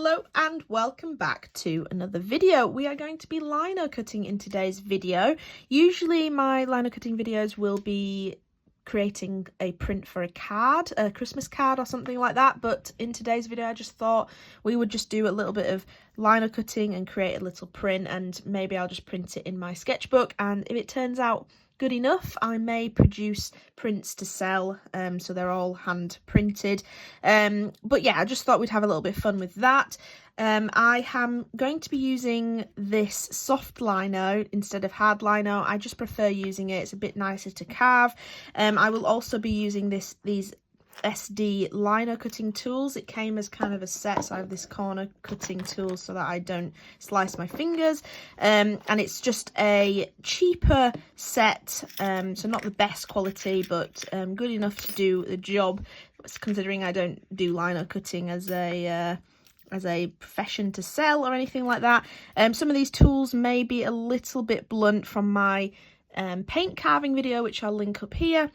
Hello and welcome back to another video. We are going to be lino cutting in today's video. Usually my lino cutting videos will be creating a print for a card, a Christmas card or something like that, but in today's video I just thought we would just do a little bit of lino cutting and create a little print, and maybe I'll just print it in my sketchbook, and if it turns out good enough I may produce prints to sell, so they're all hand printed, but yeah, I just thought we'd have a little bit of fun with that. I am going to be using this soft lino instead of hard lino. I just prefer using it, it's a bit nicer to carve. I will also be using these Essdee lino cutting tools. It came as kind of a set, so I have this corner cutting tool so that I don't slice my fingers, and it's just a cheaper set, so not the best quality, but good enough to do the job, considering I don't do lino cutting as a profession to sell or anything like that. Some of these tools may be a little bit blunt from my paint carving video, which I'll link up here,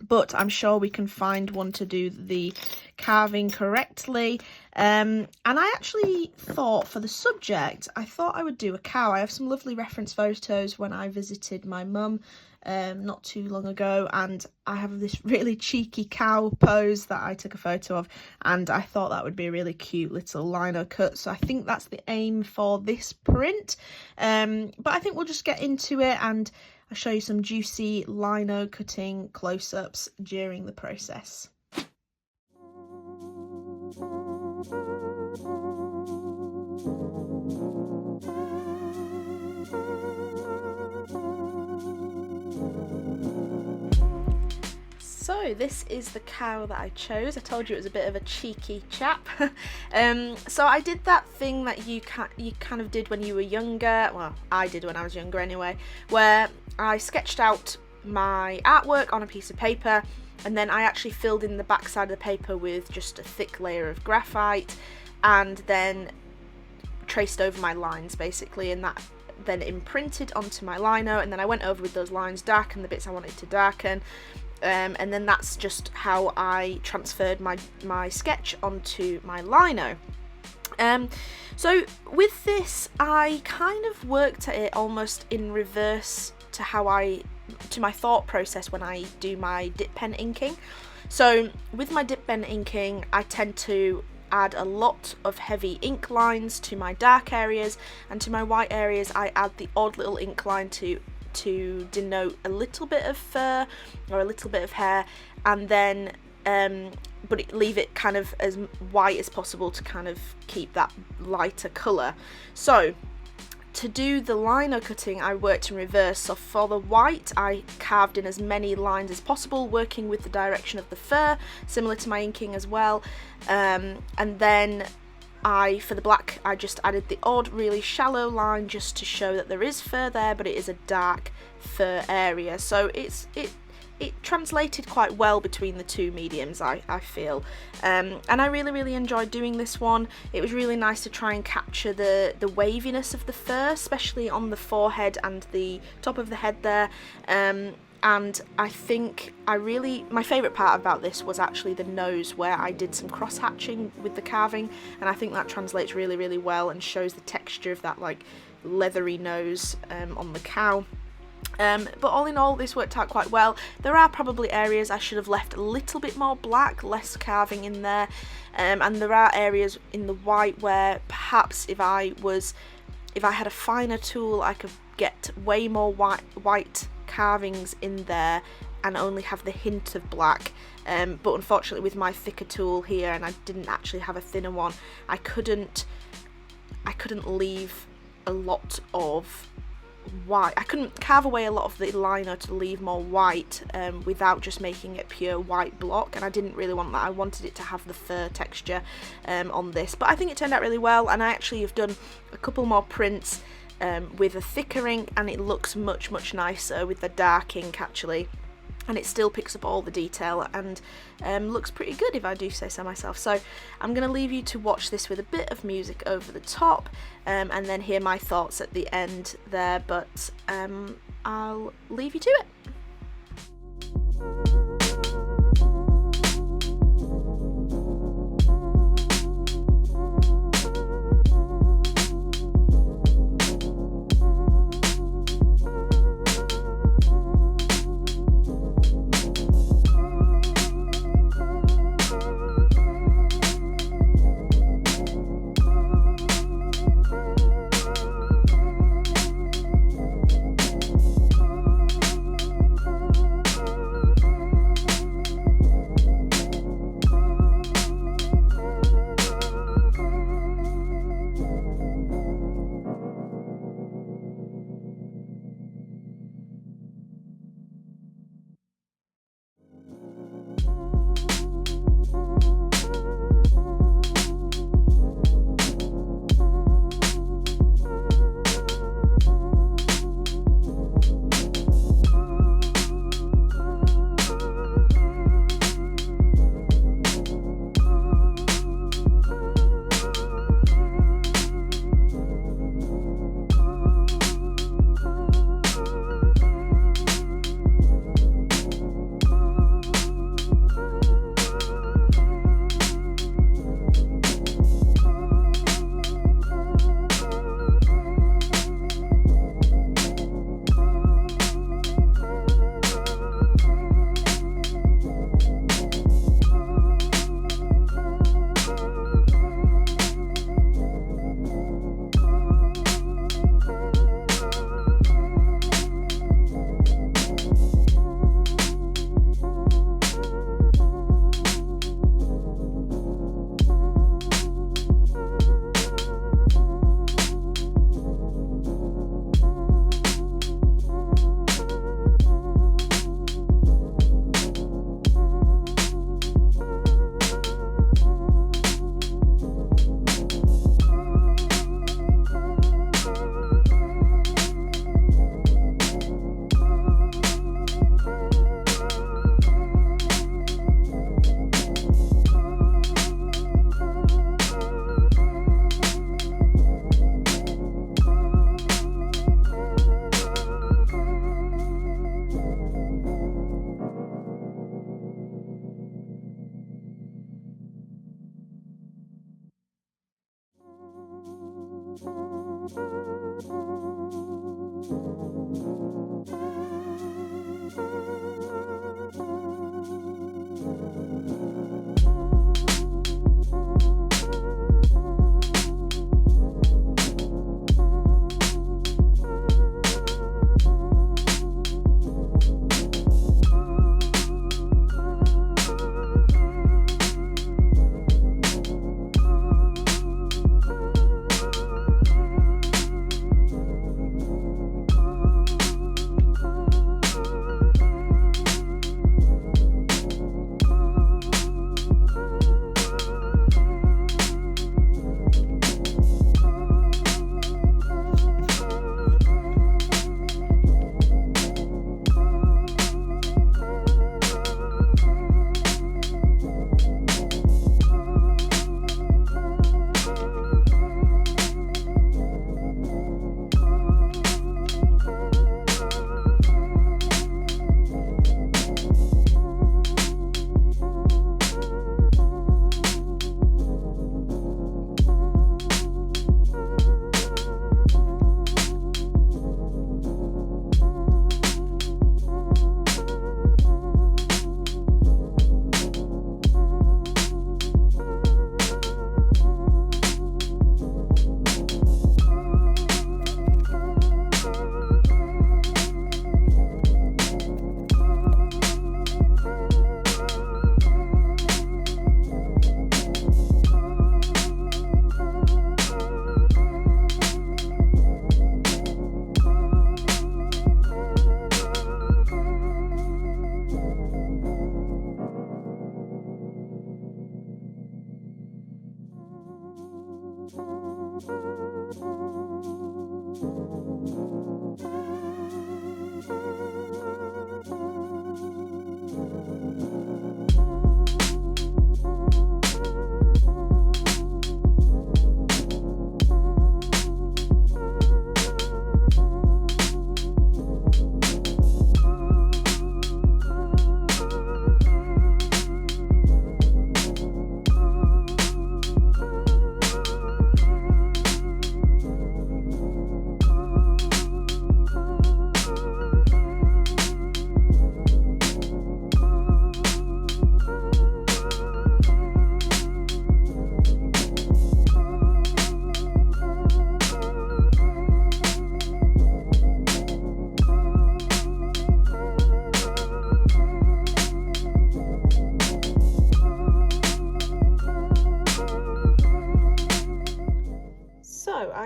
but I'm sure we can find one to do the carving correctly. And I actually thought for the subject, I thought I would do a cow. I have some lovely reference photos when I visited my mum not too long ago, and I have this really cheeky cow pose that I took a photo of, and I thought that would be a really cute little lino cut, so I think that's the aim for this print. But I think we'll just get into it and I'll show you some juicy lino cutting close-ups during the process. So this is the cow that I chose. I told you it was a bit of a cheeky chap. So I did that thing that you kind of did when you were younger, well I did when I was younger anyway, where I sketched out my artwork on a piece of paper, and then I actually filled in the back side of the paper with just a thick layer of graphite, and then traced over my lines basically, and that then imprinted onto my lino, and then I went over with those lines, darkened the bits I wanted to darken, and then that's just how I transferred my sketch onto my lino. So with this I kind of worked at it almost in reverse to my thought process when I do my dip pen inking. So with my dip pen inking I tend to add a lot of heavy ink lines to my dark areas, and to my white areas I add the odd little ink line to denote a little bit of fur or a little bit of hair, and then leave it kind of as white as possible to kind of keep that lighter colour. So to do the lino cutting I worked in reverse, so for the white I carved in as many lines as possible, working with the direction of the fur, similar to my inking as well, and then for the black I just added the odd really shallow line just to show that there is fur there, but it is a dark fur area, so it translated quite well between the two mediums, I feel, and I really enjoyed doing this one. It was really nice to try and capture the waviness of the fur, especially on the forehead and the top of the head there, and I think my favourite part about this was actually the nose, where I did some cross hatching with the carving, and I think that translates really well and shows the texture of that like leathery nose on the cow. But all in all this worked out quite well. There are probably areas I should have left a little bit more black, less carving in there, and there are areas in the white where perhaps if I had a finer tool I could get way more white carvings in there and only have the hint of black, but unfortunately with my thicker tool here, and I didn't actually have a thinner one, I couldn't leave a lot of white. I couldn't carve away a lot of the lino to leave more white without just making it pure white block, and I didn't really want that. I wanted it to have the fur texture on this, but I think it turned out really well, and I actually have done a couple more prints with a thicker ink, and it looks much nicer with the dark ink actually, and it still picks up all the detail and looks pretty good if I do say so myself. So I'm going to leave you to watch this with a bit of music over the top, and then hear my thoughts at the end there, but I'll leave you to it.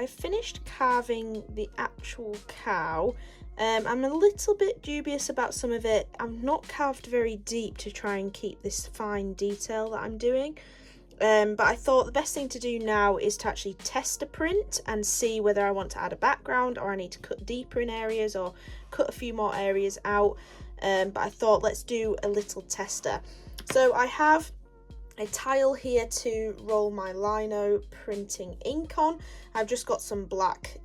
I finished carving the actual cow. I'm a little bit dubious about some of it. I'm not carved very deep to try and keep this fine detail that I'm doing. But I thought the best thing to do now is to actually test a print and see whether I want to add a background or I need to cut deeper in areas or cut a few more areas out. But I thought let's do a little tester. So I have a tile here to roll my Lino printing ink on. I've just got some black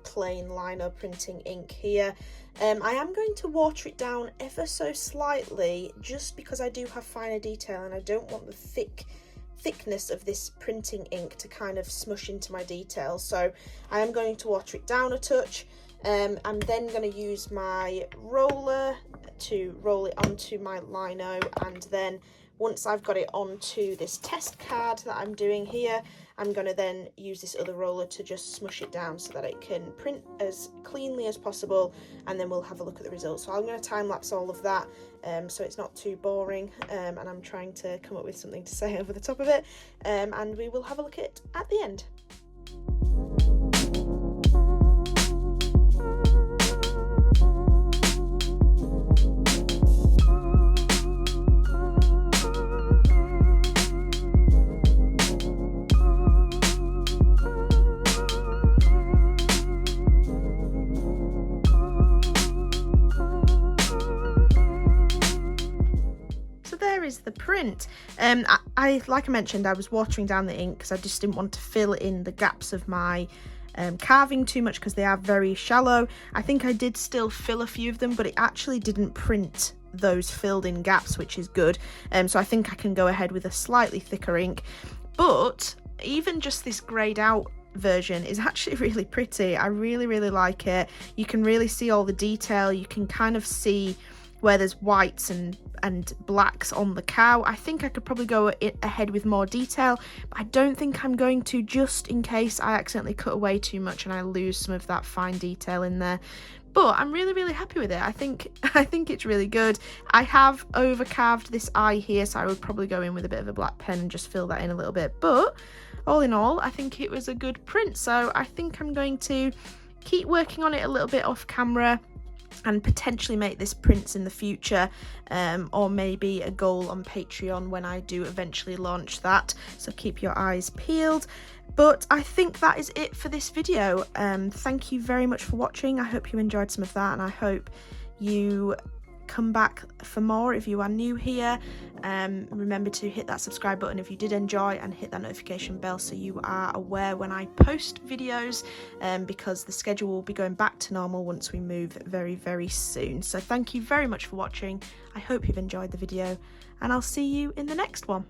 plain Lino printing ink here. I am going to water it down ever so slightly just because I do have finer detail and I don't want the thickness of this printing ink to kind of smush into my details. So I am going to water it down a touch. I'm then going to use my roller to roll it onto my Lino, and then once I've got it onto this test card that I'm doing here, I'm going to then use this other roller to just smush it down so that it can print as cleanly as possible, and then we'll have a look at the results. So I'm going to time lapse all of that so it's not too boring, and I'm trying to come up with something to say over the top of it, and we will have a look at the end. Is the print. I like I mentioned, I was watering down the ink because I just didn't want to fill in the gaps of my carving too much because they are very shallow. I think I did still fill a few of them, but it actually didn't print those filled in gaps, which is good. So I think I can go ahead with a slightly thicker ink, but even just this greyed out version is actually really pretty. I really like it. You can really see all the detail. You can kind of see where there's whites and blacks on the cow. I think I could probably go ahead with more detail, but I don't think I'm going to, just in case I accidentally cut away too much and I lose some of that fine detail in there. But I'm really happy with it. I think it's really good. I have over carved this eye here, so I would probably go in with a bit of a black pen and just fill that in a little bit. But all in all, I think it was a good print. So I think I'm going to keep working on it a little bit off camera and potentially make this prints in the future, or maybe a goal on Patreon when I do eventually launch that, so keep your eyes peeled. But I think that is it for this video. Thank you very much for watching. I hope you enjoyed some of that, and I hope you come back for more if you are new here. Remember to hit that subscribe button if you did enjoy, and hit that notification bell so you are aware when I post videos, because the schedule will be going back to normal once we move very soon. So thank you very much for watching. I hope you've enjoyed the video, and I'll see you in the next one.